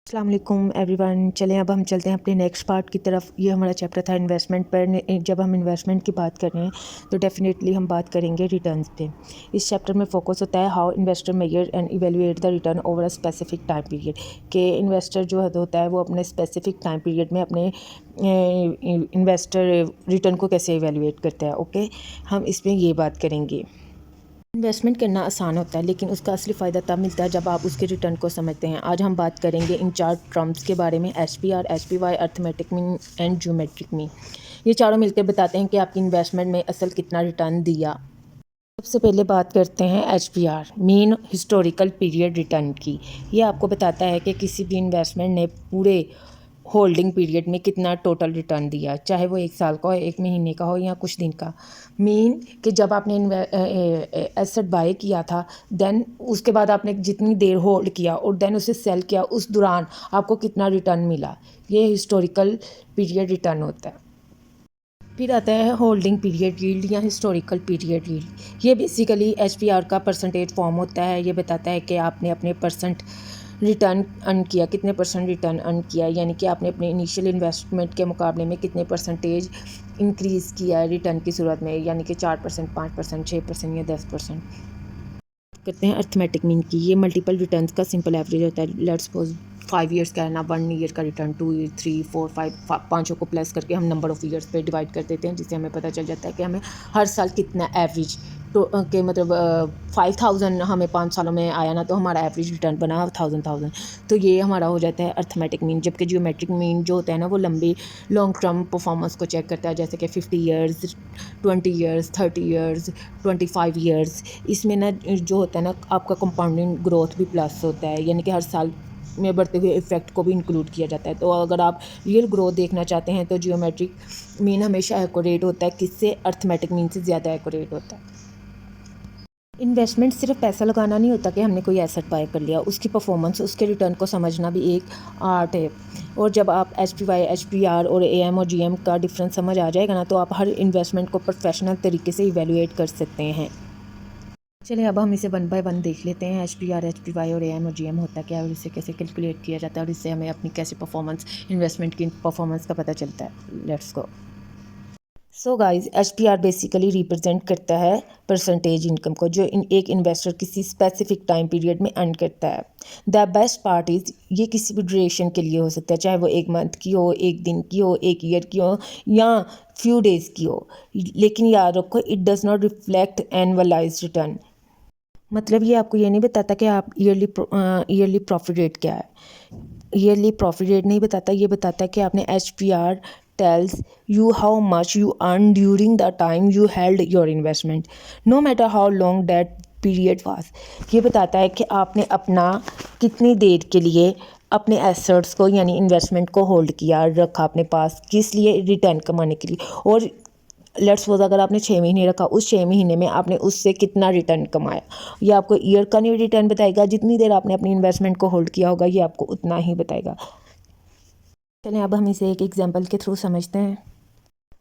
अस्सलाम वालेकुम एवरीवन। चलें अब हम चलते हैं अपने नेक्स्ट पार्ट की तरफ। ये हमारा चैप्टर था इन्वेस्टमेंट पर। जब हम इन्वेस्टमेंट की बात कर रहे हैं तो डेफिनेटली हम बात करेंगे रिटर्न्स पे। इस चैप्टर में फोकस होता है how investor measure and evaluate the return over a specific time period. कि इन्वेस्टर जो होता है वो अपने स्पेसिफिक टाइम पीरियड में अपने इन्वेस्टर रिटर्न को कैसे इवेलुएट करता है। ओके, हम इसमें ये बात करेंगे। इन्वेस्टमेंट करना आसान होता है लेकिन उसका असली फ़ायदा तब मिलता है जब आप उसके रिटर्न को समझते हैं। आज हम बात करेंगे इन चार टर्म्स के बारे में: HPR, HPY, arithmetic mean and geometric mean. ये चारों मिलकर बताते हैं कि आपकी इन्वेस्टमेंट में असल कितना रिटर्न दिया। सबसे पहले बात करते हैं HPR, mean historical period return की। ये आपको बताता है कि किसी भी इन्वेस्टमेंट ने पूरे होल्डिंग पीरियड में कितना टोटल रिटर्न दिया, चाहे वो 1 साल का हो, 1 महीने का हो या कुछ दिन का। मीन कि जब आपने एसेट बाय किया था, देन उसके बाद आपने जितनी देर होल्ड किया और देन उसे सेल किया, उस दौरान आपको कितना रिटर्न मिला। ये हिस्टोरिकल पीरियड रिटर्न होता है। फिर आता है होल्डिंग पीरियड यील्ड या हिस्टोरिकल पीरियड यील्ड। ये बेसिकली HPR का परसेंटेज फॉर्म होता है। ये बताता है कि आपने अपने परसेंट रिटर्न अर्न किया, कितने परसेंट रिटर्न अर्न किया, यानी कि आपने अपने इनिशियल इन्वेस्टमेंट के मुकाबले में कितने परसेंटेज इंक्रीज़ किया है रिटर्न की सूरत में, यानी कि 4%, 5%, 6% या 10%। करते हैं अर्थमेटिक मीन की। ये मल्टीपल रिटर्न्स का सिंपल एवरेज होता है। लेट्स सपोज 5 ईयर्स का है ना, 1 ईयर का रिटर्न, 2, 3, 4, 5, पाँचों को प्लस करके हम नंबर ऑफ़ ईयर्स पे डिवाइड कर देते हैं, जिससे हमें पता चल जाता है कि हमें हर साल कितना एवरेज तो के मतलब 5000 हमें 5 सालों में आया ना, तो हमारा एवरेज रिटर्न बना 1000। तो ये हमारा हो जाता है अर्थमेटिक मीन। जबकि ज्योमेट्रिक मीन जो होता है ना, वो लंबी लॉन्ग टर्म परफॉर्मेंस को चेक करता है, जैसे कि 50 ईयर्स, 20 ईयर्स, 30 ईयर्स, 25 ईयर्स। इसमें ना जो होता है ना, आपका कंपाउंडिंग ग्रोथ भी प्लस होता है, यानी कि हर साल में बढ़ते हुए इफेक्ट को भी इंक्लूड किया जाता है। तो अगर आप रियल ग्रोथ देखना चाहते हैं तो जियोमेट्रिक मीन हमेशा एक्यूरेट होता है, किससे? अर्थमेटिक मीन से ज़्यादा एक्यूरेट होता है। इन्वेस्टमेंट सिर्फ पैसा लगाना नहीं होता कि हमने कोई एसेट बाय कर लिया, उसकी परफॉर्मेंस, उसके रिटर्न को समझना भी एक आर्ट है। और जब आप HPY, HPR और AM और GM का डिफरेंस समझ आ जाएगा ना, तो आप हर इन्वेस्टमेंट को प्रोफेशनल तरीके से इवेलुएट कर सकते हैं। चलिए अब हम इसे 1 बाय 1 देख लेते हैं। HPR, HPY और AM और GM होता क्या है और इसे कैसे कैलकुलेट किया जाता है और इससे हमें अपनी कैसे परफॉर्मेंस, इन्वेस्टमेंट की परफॉर्मेंस का पता चलता है। Let's go. So guys, HPR basically represent करता है परसेंटेज इनकम को, जो एक इन्वेस्टर किसी स्पेसिफिक टाइम पीरियड में अर्न करता है। द बेस्ट पार्ट इज़, ये किसी भी ड्यूरेशन के लिए हो सकता है, चाहे वो 1 मंथ की हो, 1 दिन की हो, 1 ईयर की हो या फ्यू डेज़ की हो। लेकिन याद रखो, it does not reflect annualise return. मतलब ये आपको ये नहीं बताता कि आप ईयरली प्रॉफिट रेट क्या है। ईयरली प्रॉफिट रेट नहीं बताता, ये बताता है कि आपने HPR tells you how much you earn during the time you held your investment, no matter how long that period was। ये बताता है कि आपने अपना कितनी देर के लिए अपने एसेट्स को यानी इन्वेस्टमेंट को होल्ड किया, रखा अपने पास, किस लिए? रिटर्न कमाने के लिए। और लेट्स सपोज अगर आपने 6 महीने रखा, उस 6 महीने में आपने उससे कितना रिटर्न कमाया। ये आपको ईयर का नहीं रिटर्न बताएगा, जितनी देर आपने अपनी इन्वेस्टमेंट को होल्ड किया होगा ये आपको उतना ही बताएगा। चलें अब हम इसे एक एग्जांपल के थ्रू समझते हैं।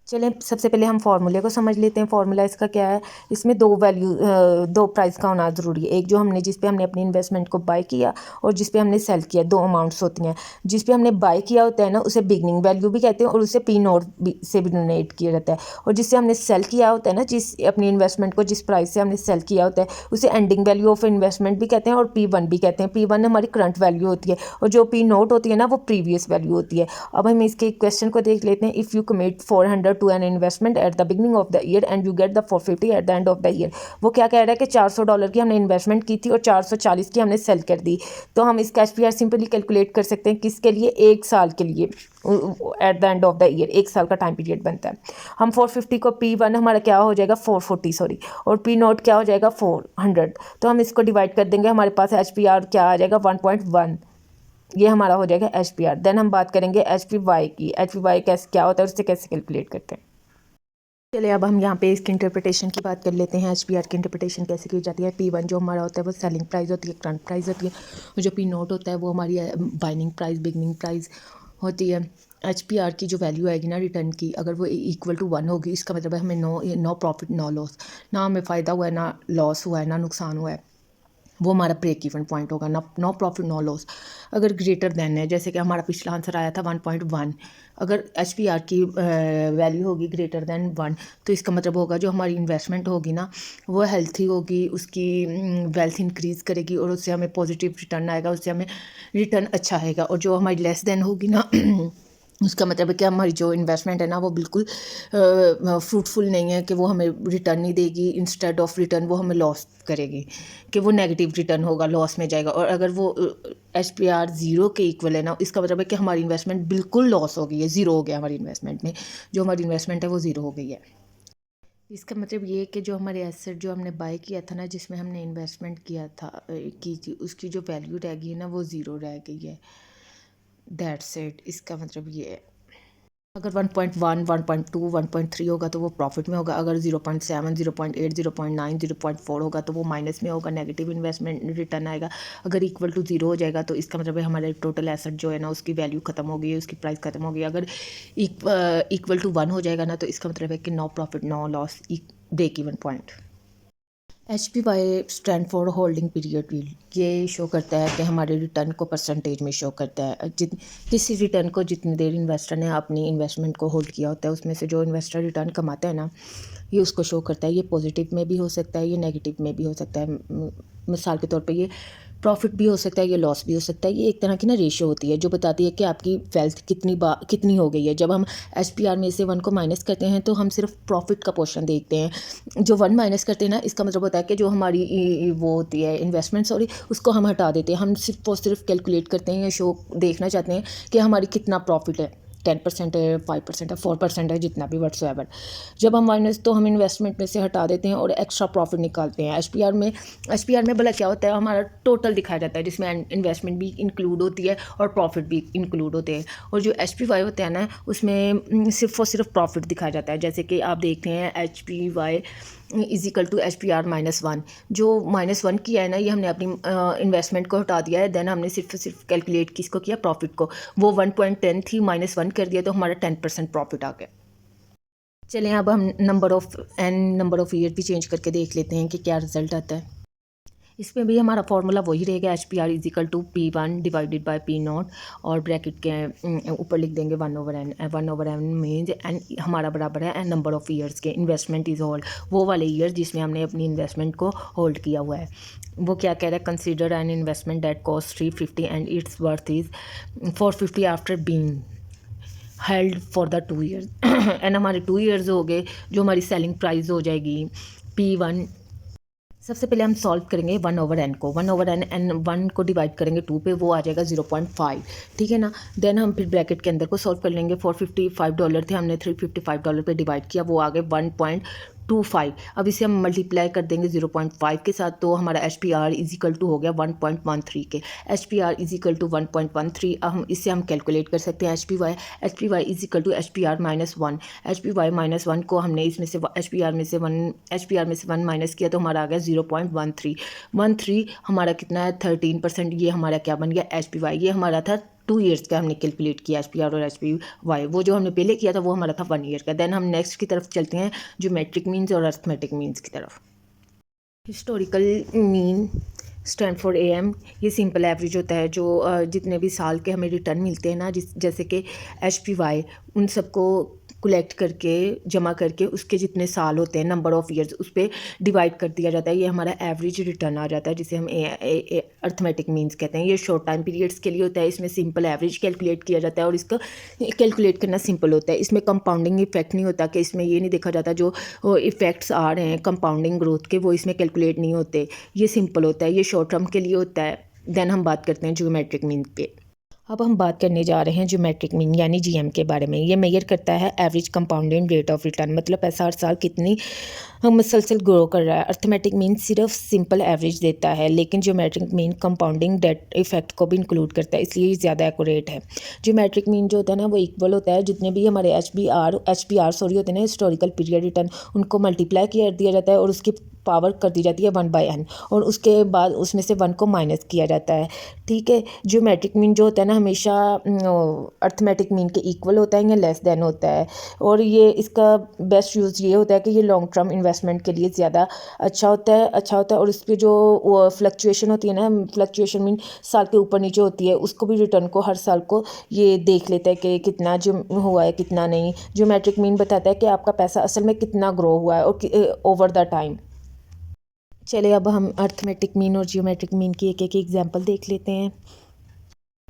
चलें सबसे पहले हम फार्मूले को समझ लेते हैं। फार्मूला इसका क्या है? इसमें दो प्राइस का होना ज़रूरी है। एक जो हमने जिस पे हमने अपनी इन्वेस्टमेंट को बाय किया और जिस पे हमने सेल किया, दो अमाउंट्स होती हैं। जिस पे हमने बाय किया होता है ना, उसे बिगनिंग वैल्यू भी कहते हैं और उसे P नोट से भी डोनेट किया जाता है। और जिससे हमने सेल किया होता है ना, जिस अपनी इन्वेस्टमेंट को जिस प्राइस से हमने सेल किया होता है, उसे एंडिंग वैल्यू ऑफ इन्वेस्टमेंट भी कहते हैं और P1 भी कहते हैं। P1 हमारी करंट वैल्यू होती है और जो P नोट होती है ना, वो प्रीवियस वैल्यू होती है। अब हम इसके क्वेश्चन को देख लेते हैं। If you commit 400 to an investment at the beginning of the year and you get the 450 at the end of the year. वो क्या कह रहा है कि $400 की हमने इन्वेस्टमेंट की थी और 440 की हमने सेल कर दी। तो हम इसका HPR सिंपली कैलकुलेट कर सकते हैं, किसके लिए? 1 साल के लिए, eight the end of the year 1 साल का टाइम पीरियड बनता है। हम 450 को P1 हमारा क्या हो जाएगा? 440 सॉरी, और P नोट क्या हो जाएगा? 400। तो हम इसको डिवाइड कर देंगे, हमारे पास HPR क्या आ जाएगा? 1.1। ये हमारा हो जाएगा HPR। देन हम बात करेंगे HPY की। HPY कैसे क्या होता है, उससे कैसे कैलकुलेट करते हैं। चलिए अब हम यहाँ पे इसकी इंटरप्रिटेशन की बात कर लेते हैं। HPR की इंटरप्रिटेशन कैसे की जाती है? P1 जो हमारा होता है वो सेलिंग प्राइस होती है, करंट प्राइस होती है। और जो P नोट होता है वो हमारी बाइनिंग प्राइस, बिगनिंग प्राइस होती है। HPR की जो वैल्यू आएगी ना रिटर्न की, अगर वो इक्वल टू 1 होगी, इसका मतलब है हमें नो प्रॉफिट नो लॉस, ना हमें फ़ायदा हुआ है, ना लॉस हुआ है, ना नुकसान हुआ है। वो हमारा ब्रेक इवन पॉइंट होगा, नो प्रॉफिट नो लॉस। अगर ग्रेटर देन है, जैसे कि हमारा पिछला आंसर आया था 1.1, अगर HPR की वैल्यू होगी ग्रेटर देन 1, तो इसका मतलब होगा जो हमारी इन्वेस्टमेंट होगी ना वो हेल्थी होगी, उसकी वेल्थ इंक्रीज़ करेगी और उससे हमें पॉजिटिव रिटर्न आएगा, उससे हमें रिटर्न अच्छा आएगा। और जो हमारी लेस देन होगी ना उसका मतलब है कि हमारी जो इन्वेस्टमेंट है ना वो बिल्कुल फ्रूटफुल नहीं है, कि वो हमें रिटर्न नहीं देगी, इंस्टेड ऑफ रिटर्न वो हमें लॉस करेगी, कि वो नेगेटिव रिटर्न होगा, लॉस में जाएगा। और अगर वो HPR ज़ीरो के इक्वल है ना, इसका मतलब है कि हमारी इन्वेस्टमेंट बिल्कुल लॉस हो गई है, ज़ीरो हो गया हमारी इन्वेस्टमेंट में, जो हमारी इन्वेस्टमेंट है वो ज़ीरो हो गई है। इसका मतलब ये है कि जो हमारे एसेट जो हमने बाय किया था ना, जिसमें हमने इन्वेस्टमेंट किया था की थी, उसकी जो वैल्यू रह गई है ना वो ज़ीरो रह गई है। दैट्स इट, इसका मतलब ये है। अगर 1.1, 1.2, 1.3 होगा तो वो प्रॉफिट में होगा। अगर 0.7, 0.8, 0.9, 0.4 होगा तो वो माइनस में होगा, नेगेटिव इन्वेस्टमेंट रिटर्न आएगा। अगर इक्वल टू ज़ीरो हो जाएगा तो इसका मतलब है हमारे टोटल एसेट जो है ना उसकी वैल्यू ख़त्म हो गई है, उसकी प्राइस ख़त्म हो गई। अगर इक्वल टू 1 हो जाएगा ना तो इसका मतलब है कि no profit no loss, break even point. HPY stand for holding period. ये शो करता है कि हमारे रिटर्न को परसेंटेज में शो करता है। किसी रिटर्न को जितनी देर इन्वेस्टर ने अपनी इन्वेस्टमेंट को होल्ड किया होता है, उसमें से जो इन्वेस्टर रिटर्न कमाता है ना, ये उसको शो करता है। ये पॉजिटिव में भी हो सकता है, ये नेगेटिव में भी हो सकता है। मिसाल के तौर पे ये प्रॉफिट भी हो सकता है, ये लॉस भी हो सकता है। ये एक तरह की ना रेशियो होती है जो बताती है कि आपकी वेल्थ कितनी हो गई है। जब हम HPR में से 1 को माइनस करते हैं तो हम सिर्फ प्रॉफिट का पोर्शन देखते हैं। जो 1 माइनस करते हैं ना, इसका मतलब होता है कि जो हमारी वो होती है इन्वेस्टमेंट, सॉरी, उसको हम हटा देते हैं। हम सिर्फ और सिर्फ कैलकुलेट करते हैं या शो देखना चाहते हैं कि हमारी कितना प्रॉफिट है, 10% है, 5% है, 4% है, जितना भी व्हाट्सएवर। जब हम माइनस तो हम इन्वेस्टमेंट में से हटा देते हैं और एक्स्ट्रा प्रॉफिट निकालते हैं। HPR में भला क्या होता है, हमारा टोटल दिखाया जाता है जिसमें इन्वेस्टमेंट भी इंक्लूड होती है और प्रॉफिट भी इंक्लूड होते हैं। और जो HPY होता है ना उसमें सिर्फ और सिर्फ प्रॉफिट दिखाया जाता है। जैसे कि आप देखते हैं HPY इजिकल टू HPR-1। जो -1 किया है ना, ये हमने अपनी इन्वेस्टमेंट को हटा दिया है, देन हमने सिर्फ कैलकुलेट किसको किया, प्रॉफिट को। वो 1.10 थी, -1 कर दिया तो हमारा 10% प्रॉफिट आ गया। चलें अब हम नंबर ऑफ ईयर भी चेंज करके देख लेते हैं कि क्या रिजल्ट आता है। इसमें भी हमारा फॉर्मूला वही रहेगा, HPR equal to P1 divided by P0, और ब्रैकेट के ऊपर लिख देंगे 1/n। 1/n मीन्स एन हमारा बराबर है एन नंबर ऑफ़ ईयर्स के। इन्वेस्टमेंट इज होल्ड, वो वाले ईयर जिसमें हमने अपनी इन्वेस्टमेंट को होल्ड किया हुआ है। वो क्या कह रहा है, consider an investment that cost 350 and it's worth is 450 after being held for the 2 years. And हमारे 2 ईयर्स हो गए, जो हमारी सेलिंग प्राइस हो जाएगी P1। सबसे पहले हम सॉल्व करेंगे 1/n को। 1/n, एन 1 को डिवाइड करेंगे 2 पे, वो आ जाएगा 0.5, ठीक है ना। देन हम फिर ब्रैकेट के अंदर को सॉल्व कर लेंगे। $455 थे, हमने $355 पे डिवाइड किया, वो आ गए 1.25। अब इसे हम मल्टीप्लाई कर देंगे 0.5 के साथ, तो हमारा HPR इजिकल टू हो गया 1.13 के। HPR equal to 1.13। अब हम इससे हम कैलकुलेट कर सकते हैं HPY is equal to HPR-1। HPY-1 को हमने इसमें से HPR में से 1 माइनस किया तो हमारा आ गया 0.13। हमारा कितना है, 13%। ये हमारा क्या बन गया, HPY। ये हमारा था 2 ईयर्स का हमने कैलकुलेट किया HPR और HPY। वो जो हमने पहले किया था वो हमारा था 1 ईयर का। देन हम नेक्स्ट की तरफ चलते हैं, ज्योमेट्रिक मीन्स और अर्थमेटिक मीन्स की तरफ। Historical mean stand for AM। ये सिंपल एवरेज होता है, जो जितने भी साल के हमें रिटर्न मिलते हैं ना, जैसे कि HPY, उन सबको कलेक्ट करके जमा करके उसके जितने साल होते हैं, नंबर ऑफ़ ईयर्स, उस पर डिवाइड कर दिया जाता है। ये हमारा एवरेज रिटर्न आ जाता है, जिसे हम अर्थमेटिक मीन्स कहते हैं। ये शॉर्ट टाइम पीरियड्स के लिए होता है। इसमें सिंपल एवरेज कैलकुलेट किया जाता है और इसका कैलकुलेट करना सिंपल होता है। इसमें कंपाउंडिंग इफेक्ट नहीं होता, कि इसमें ये नहीं देखा जाता जो इफेक्ट्स आ रहे हैं कंपाउंडिंग ग्रोथ के, वो इसमें कैलकुलेट नहीं होते। ये सिंपल होता है, ये शॉर्ट टर्म के लिए होता है। देन हम बात करते हैं ज्योमेट्रिक मीन पे। अब हम बात करने जा रहे हैं ज्योमेट्रिक मीन यानी GM के बारे में। ये मेजर करता है average compounding rate of return, मतलब पैसा हर साल कितनी मुसलसल ग्रो कर रहा है। अर्थमेटिक मीन सिर्फ सिंपल एवरेज देता है, लेकिन geometric mean compounding that effect को भी इंक्लूड करता है, इसलिए ज़्यादा एक्यूरेट है। ज्योमेट्रिक मीन जो होता है ना, वो इक्वल होता है जितने भी हमारे HPR होते हैं ना, हिस्टोरिकल पीरियड रिटर्न, उनको मल्टीप्लाई कर दिया जाता है और उसकी पावर कर दी जाती है 1/n, और उसके बाद उसमें से 1 को माइनस किया जाता है, ठीक है। ज्योमेट्रिक मीन जो होता है ना, हमेशा अर्थमेटिक मीन के इक्वल होता है या लेस देन होता है, और ये इसका बेस्ट यूज़ ये होता है कि ये लॉन्ग टर्म इन्वेस्टमेंट के लिए ज़्यादा अच्छा होता है। और इस पर जो फ्लक्चुएशन होती है ना, फ्लक्चुएशन मीन साल के ऊपर नीचे होती है, उसको भी रिटर्न को हर साल को ये देख लेता है कि कितना जो हुआ है कितना नहीं। ज्योमेट्रिक मीन बताता है कि आपका पैसा असल में कितना ग्रो हुआ है और ओवर द टाइम। चलिए अब हम अर्थमेटिक मीन और जियोमेट्रिक मीन की एक एक एग्जांपल देख लेते हैं।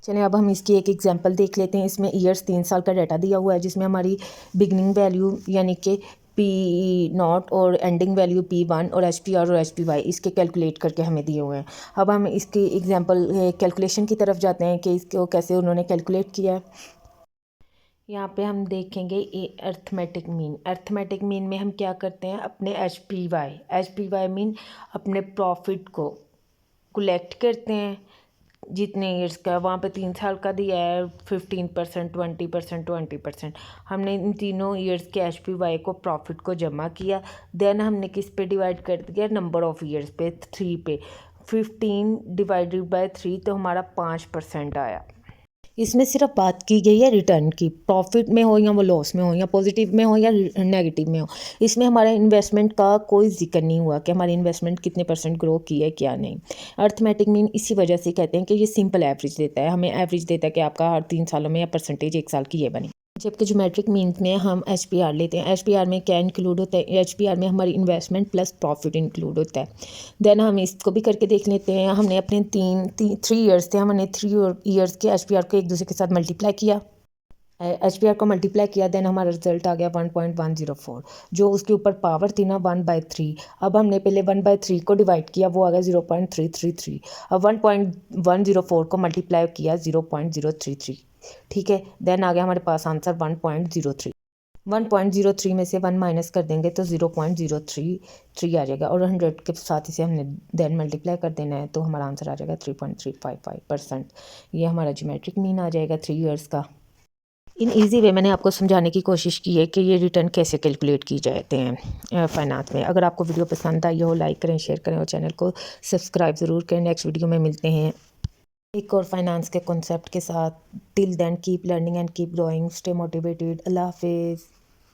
चलिए अब हम इसकी एक एग्जांपल देख लेते हैं। इसमें ईयर्स 3 साल का डाटा दिया हुआ है, जिसमें हमारी बिगनिंग वैल्यू यानी कि P0 और एंडिंग वैल्यू P1 और HPR और HPY इसके कैलकुलेट करके हमें दिए हुए हैं। अब हम इसकी एग्जांपल कैलकुलेशन की तरफ जाते हैं कि इसको कैसे उन्होंने कैलकुलेट किया है। यहाँ पे हम देखेंगे अर्थमेटिक मीन में हम क्या करते हैं, अपने एच पी वाई मीन अपने प्रॉफिट को कलेक्ट करते हैं जितने ईयर्स का, वहाँ पे 3 साल का दिया है 15%, 20%, 20%। हमने इन तीनों ईयर्स के HPY को प्रॉफिट को जमा किया, देन हमने किस पे डिवाइड कर दिया, नंबर ऑफ ईयर्स पे, 3 पे। 15 डिवाइडेड बाय 3 तो हमारा 5% आया। इसमें सिर्फ बात की गई है रिटर्न की, प्रॉफिट में हो या वो लॉस में हो या पॉजिटिव में हो या नेगेटिव में हो। इसमें हमारे इन्वेस्टमेंट का कोई जिक्र नहीं हुआ कि हमारी इन्वेस्टमेंट कितने % ग्रो की है क्या नहीं। अर्थमेटिक मीन इसी वजह से कहते हैं कि ये सिंपल एवरेज देता है, हमें एवरेज देता है कि आपका हर 3 सालों में या परसेंटेज 1 साल की ये बने। जबकि ज्योमेट्रिक मीन्स में हम HPR लेते हैं। HPR में क्या इंक्लूड होता है, HPR में हमारी इन्वेस्टमेंट प्लस प्रॉफिट इंक्लूड होता है। देन हम इसको भी करके देख लेते हैं। हमने अपने 3 ईयर्स थे, हमने 3 ईयर्स के HPR को एक दूसरे के साथ मल्टीप्लाई किया, HPR को मल्टीप्लाई किया, देन हमारा रिजल्ट आ गया 1.104, जो उसके ऊपर पावर थी ना 1/3। अब हमने पहले 1/3 को डिवाइड किया, वो आ गया 0.333। अब 1.104 को मल्टीप्लाई किया 0.033, ठीक है। देन आ गया हमारे पास आंसर 1.03। 1.03 में से 1 माइनस कर देंगे तो 0.033 आ जाएगा, और 100 के साथ इसे हमने देन मल्टीप्लाई कर देना है, तो हमारा आंसर आ जाएगा 3.355%। ये हमारा ज्योमेट्रिक मीन आ जाएगा 3 ईयर्स का। इन इजी वे मैंने आपको समझाने की कोशिश की है कि ये रिटर्न कैसे कैलकुलेट की जाते हैं फाइनेंस में। अगर आपको वीडियो पसंद आई हो, लाइक करें, शेयर करें और चैनल को सब्सक्राइब ज़रूर करें। नेक्स्ट वीडियो में मिलते हैं एक और फाइनेंस के कॉन्सेप्ट के साथ। Till then keep learning and keep growing, stay motivated. अल्लाह हाफिज़।